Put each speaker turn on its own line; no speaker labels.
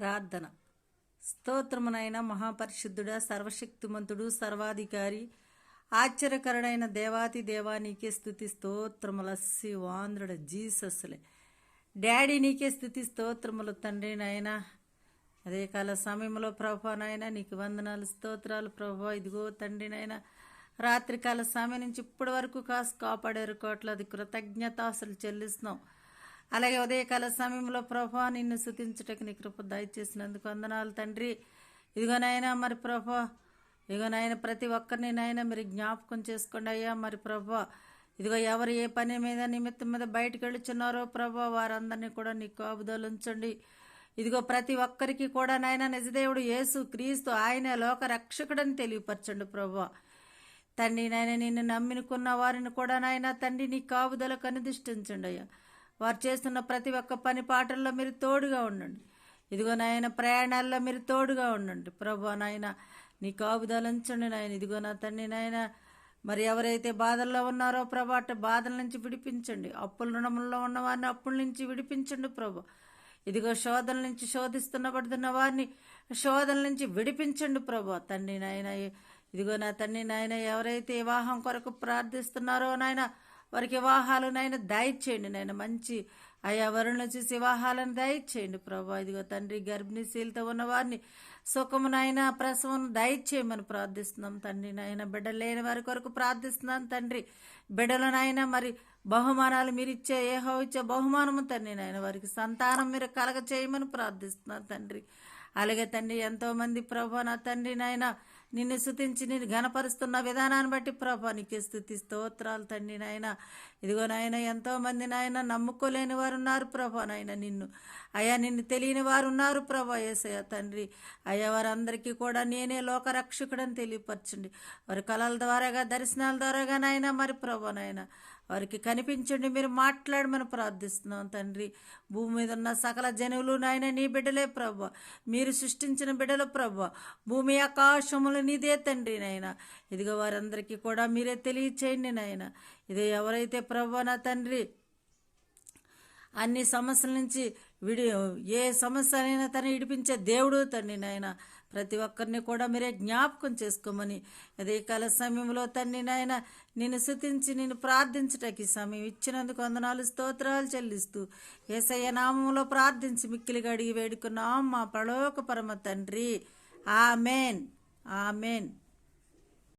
ప్రార్థన. స్తోత్రమునైన మహాపరిశుద్ధుడా, సర్వశక్తిమంతుడు, సర్వాధికారి, ఆశ్చర్యకరుడైన దేవాతి దేవా, నీకే స్థుతి స్తోత్రములస్సి వాంద్రుడ జీసస్లే. డాడీ నీకే స్థుతి స్తోత్రములు తండ్రి నాయన. అదే కాల సమయంలో ప్రభా నాయన నీకు వందనాలు స్తోత్రాలు ప్రభా. ఇదిగో తండ్రి నాయన, రాత్రికాల సమయం నుంచి ఇప్పటి వరకు కాపాడారు కోట్లది కృతజ్ఞతాసులు చెల్లిస్తున్నాం. అలాగే ఉదయకాల సమయంలో ప్రభా నిన్ను స్తుతించుటకు నీ కృప దయచేసినందుకు వందనాలు తండ్రి. ఇదిగో నాయన మరి ప్రభా, ఇదిగో నాయన ప్రతి ఒక్కరిని నాయన మీరు జ్ఞాపకం చేసుకోండి అయ్యా. మరి ప్రభా ఇదిగో ఎవరు ఏ పని మీద నిమిత్తం మీద బయటకు వెళుచున్నారో ప్రభా వారందరినీ కూడా నీ కాపుదలు ఉంచండి. ఇదిగో ప్రతి ఒక్కరికి కూడా నాయన నిజదేవుడు యేసు క్రీస్తు ఆయన లోక రక్షకుడని తెలియపరచండి ప్రభా. తండ్రి నాయన నిన్ను నమ్మినుకున్న వారిని కూడా నాయన తండ్రి నీ కాపుదలకు అనుదిష్టించండి అయ్యా. వారు చేస్తున్న ప్రతి ఒక్క పని పాటల్లో మీరు తోడుగా ఉండండి. ఇదిగో నాయన ప్రయాణాల్లో మీరు తోడుగా ఉండండి ప్రభా నాయన. నీ కాపుదలు ఉంచండి నాయన. ఇదిగో నా తండ్రి నాయన, మరి ఎవరైతే బాధల్లో ఉన్నారో ప్రభా అటు బాధల నుంచి విడిపించండి. అప్పుల రుణముల్లో ఉన్న వారిని అప్పుల నుంచి విడిపించండి ప్రభా. ఇదిగో శోధన నుంచి శోధిస్తున్నబడుతున్న వారిని శోధన నుంచి విడిపించండి ప్రభా తండ్రి నాయన. ఇదిగో నా తండ్రి నాయన, ఎవరైతే వివాహం కొరకు ప్రార్థిస్తున్నారో నాయన వారికి వివాహాలు నాయన దయచేయండి నాయన. మంచి ఆయా వరుణులు చూసి వివాహాలను దయచేయండి ప్రభా. ఇదిగో తండ్రి గర్భిణీశీలతో ఉన్న వారిని సుఖము నాయన ప్రసవం దయచేయమని ప్రార్థిస్తున్నాం తండ్రి నాయన. బిడ్డలు లేని వారి కొరకు ప్రార్థిస్తున్నాను తండ్రి. బిడ్డలు నాయన మరి బహుమానాలు మీరు ఇచ్చే యెహోవా ఇచ్చే బహుమానము తండ్రి నాయన వారికి సంతానం మీరు కలగ చేయమని ప్రార్థిస్తున్నాను తండ్రి. అలాగే తండ్రి ఎంతోమంది ప్రభా నా తండ్రి నాయన నిన్ను స్తుతించి నిన్ను ఘనపరుస్తున్న విధానాన్ని బట్టి ప్రభా నీకే స్తుతి స్తోత్రాలు తండ్రి నాయన. ఇదిగో నాయన ఎంతోమంది నాయన నమ్ముకోలేని వారు ఉన్నారు ప్రభా నాయన నిన్ను. అయ్యా నిన్ను తెలియని వారు ఉన్నారు ప్రభా యేసయ్య తండ్రి. అయ్యా వారందరికీ కూడా నేనే లోకరక్షకుడని తెలియపరచండి. వారి కళల ద్వారాగా దర్శనాల ద్వారాగా నాయన మరి ప్రభా నాయన వారికి కనిపించండి. మీరు మాట్లాడమని ప్రార్థిస్తున్నాం తండ్రి. భూమి మీద ఉన్న సకల జనువులు నాయన నీ బిడ్డలే ప్రభా. మీరు సృష్టించిన బిడ్డలు ప్రభా. భూమి ఆకాశములు నీదే తండ్రి నాయన. ఇదిగో వారందరికీ కూడా మీరే తెలియచేయండి నాయన. ఇది ఎవరైతే ప్రభా నా తండ్రి అన్ని సమస్యల నుంచి ఏ సమస్య అయినా తను విడిపించే దేవుడు తండ్రి నాయన. ప్రతి ఒక్కరిని కూడా మీరే జ్ఞాపకం చేసుకోమని అదే కాల సమయంలో తండ్రి నాయన నిన్ను స్తుతించి నిన్ను ప్రార్థించటానికి సమయం ఇచ్చినందుకు వందనాలు స్తోత్రాలు చెల్లిస్తూ యేసయ్య నామములో ప్రార్థించి మిక్కిలిగా అడిగి వేడుకున్నాం మా పరలోక పరమ తండ్రి. Amen amen.